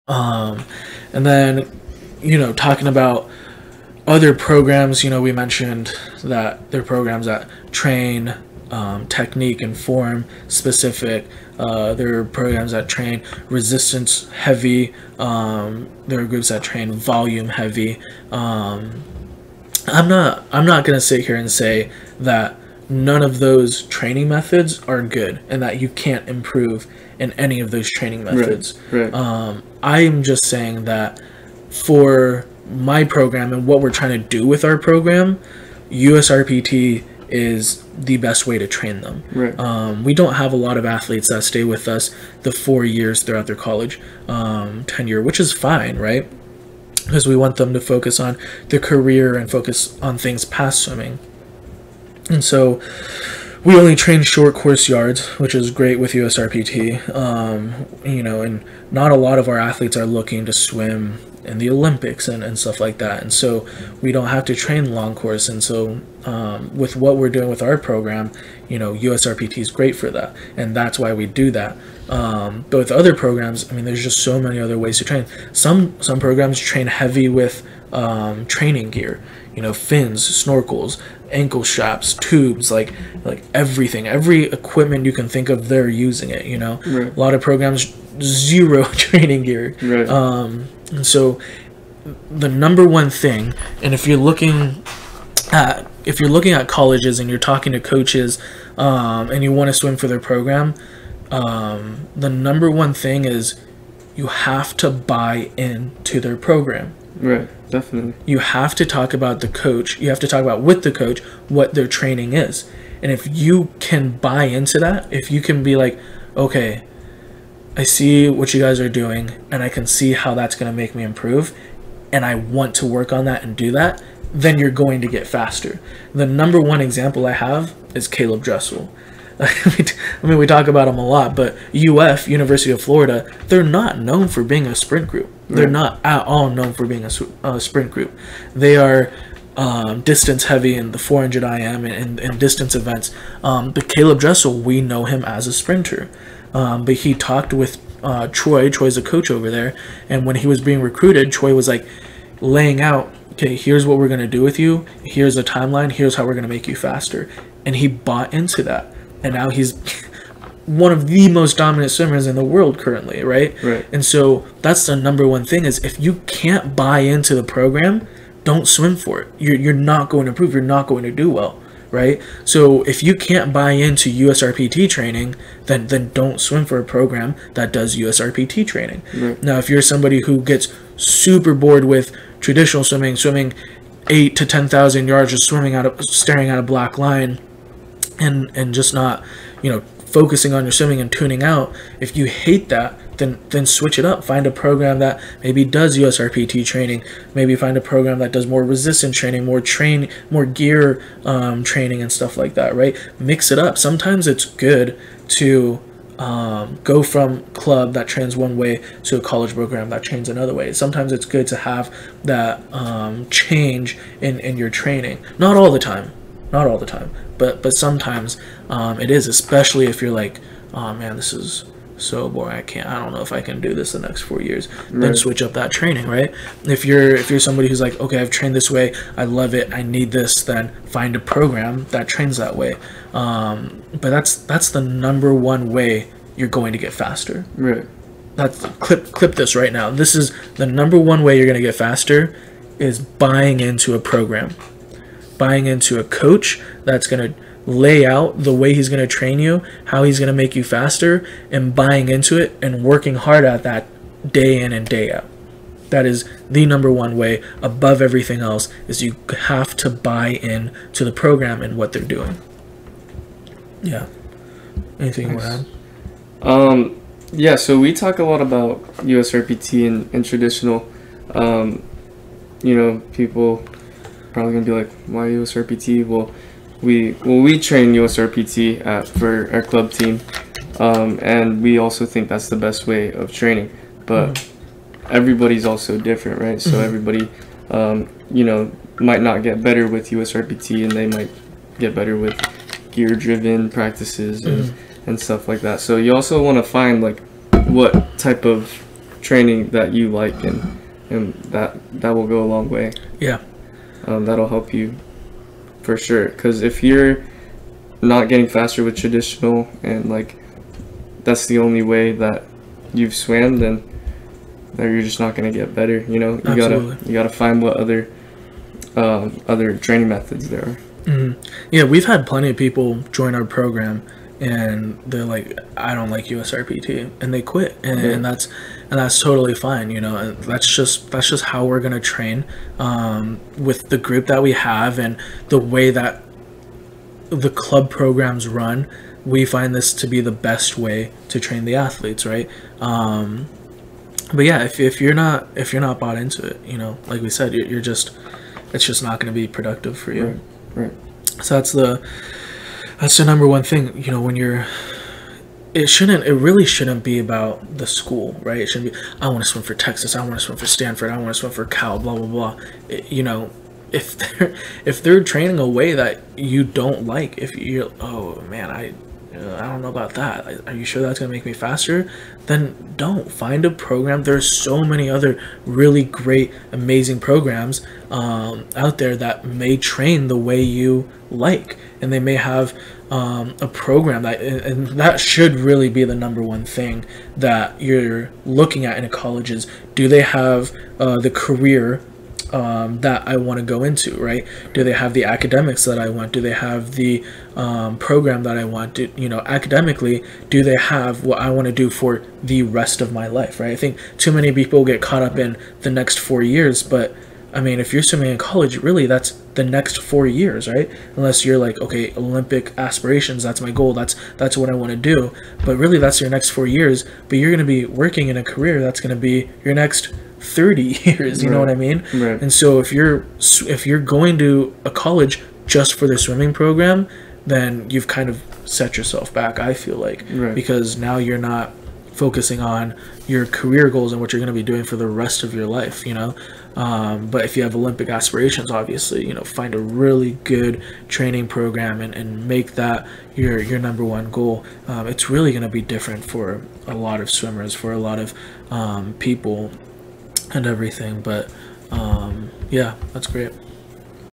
And then, talking about other programs, we mentioned that there are programs that train technique and form specific. There are programs that train resistance heavy. There are groups that train volume heavy. I'm not gonna sit here and say that none of those training methods are good and that you can't improve in any of those training methods. Right. I'm just saying that for my program and what we're trying to do with our program, USRPT is the best way to train them. Right. We don't have a lot of athletes that stay with us the 4 years throughout their college tenure, which is fine, right? Because we want them to focus on their career and focus on things past swimming. And so we only train short course yards, which is great with USRPT. And not a lot of our athletes are looking to swim in the Olympics and stuff like that. And so we don't have to train long course. And so with what we're doing with our program, USRPT is great for that. And that's why we do that. But with other programs, there's just so many other ways to train. Some programs train heavy with training gear, fins, snorkels, ankle straps, tubes, like everything, every equipment you can think of, they're using it. Right. A lot of programs, zero training gear. Right. And so the number one thing, and if you're looking at colleges and you're talking to coaches and you want to swim for their program, the number one thing is you have to buy into their program. Right, definitely. You have to talk about the coach. You have to talk about with the coach what their training is. And if you can buy into that, if you can be like, okay, I see what you guys are doing and I can see how that's going to make me improve and I want to work on that and do that, then you're going to get faster. The number one example I have is Caleb Dressel. We talk about him a lot, but University of Florida, they're not known for being a sprint group. They're not at all known for being a sprint group. They are distance heavy in the 400 IM and distance events. But Caleb Dressel, we know him as a sprinter. But he talked with Troy. Troy's a coach over there. And when he was being recruited, Troy was like laying out, okay, here's what we're going to do with you. Here's a timeline. Here's how we're going to make you faster. And he bought into that. And now he's one of the most dominant swimmers in the world currently, right? Right. And so that's the number one thing is if you can't buy into the program, don't swim for it. You're not going to improve. You're not going to do well, right? So if you can't buy into USRPT training, then don't swim for a program that does USRPT training. Right. Now, if you're somebody who gets super bored with traditional swimming 8 to 10,000 yards, just staring at a black line, and just not, focusing on your swimming and tuning out, if you hate that, then switch it up. Find a program that maybe does USRPT training. Maybe find a program that does more resistance training, more gear training and stuff like that, right? Mix it up. Sometimes it's good to go from club that trains one way to a college program that trains another way. Sometimes it's good to have that change in your training. Not all the time, but sometimes it is, especially if you're like, oh man, this is so boring, I don't know if I can do this the next 4 years. Right. Then switch up that training, right? If you're somebody who's like, okay, I've trained this way, I love it, I need this, then find a program that trains that way. But that's the number one way you're going to get faster. Right. That's clip this right now. This is the number one way you're going to get faster, is buying into a program. Buying into a coach that's going to lay out the way he's going to train you, how he's going to make you faster, and buying into it and working hard at that day in and day out. That is the number one way above everything else, is you have to buy in to the program and what they're doing. Yeah. Anything you want to add? Yeah, so we talk a lot about USRPT and traditional. People probably gonna be like, why USRPT? Well, we train USRPT for our club team, and we also think that's the best way of training. But everybody's also different, right? So everybody, might not get better with USRPT, and they might get better with gear-driven practices and stuff like that. So you also want to find like what type of training that you like, and that will go a long way. Yeah. That'll help you for sure, because if you're not getting faster with traditional, and like that's the only way that you've swam, then you're just not going to get better. You know, you gotta find what other training methods there are. Mm-hmm. Yeah, we've had plenty of people join our program and they're like, I don't like USRPT, and they quit, and that's totally fine, you know. And that's just how we're gonna train, with the group that we have and the way that the club programs run. We find this to be the best way to train the athletes, right? But yeah, if you're not bought into it, you know, like we said, it's just not going to be productive for you. Right. So that's the number one thing, you know, when it really shouldn't be about the school, right? It shouldn't be, I want to swim for Texas, I want to swim for Stanford, I want to swim for Cal, blah, blah, blah. You know, if they're training a way that you don't like, if you're, oh man, I don't know about that, are you sure that's going to make me faster? Then don't. Find a program. There's so many other really great, amazing programs out there that may train the way you like, and they may have a program and that should really be the number one thing that you're looking at in a college is, do they have the career that I want to go into, right? Do they have the academics that I want? Do they have the program that I want? You know, academically, do they have what I want to do for the rest of my life, right? I think too many people get caught up in the next 4 years, but I mean, if you're swimming in college, really that's the next 4 years, right? Unless you're like, okay, Olympic aspirations, that's my goal, that's what I want to do. But really that's your next 4 years, but you're going to be working in a career that's going to be your next 30 years, you know what I mean? Right. And so if you're going to a college just for the swimming program, then you've kind of set yourself back, I feel like, because now you're not focusing on your career goals and what you're going to be doing for the rest of your life, you know. But if you have Olympic aspirations, obviously, you know, find a really good training program and make that your number one goal. It's really going to be different for a lot of swimmers, for a lot of people and everything. But yeah, that's great.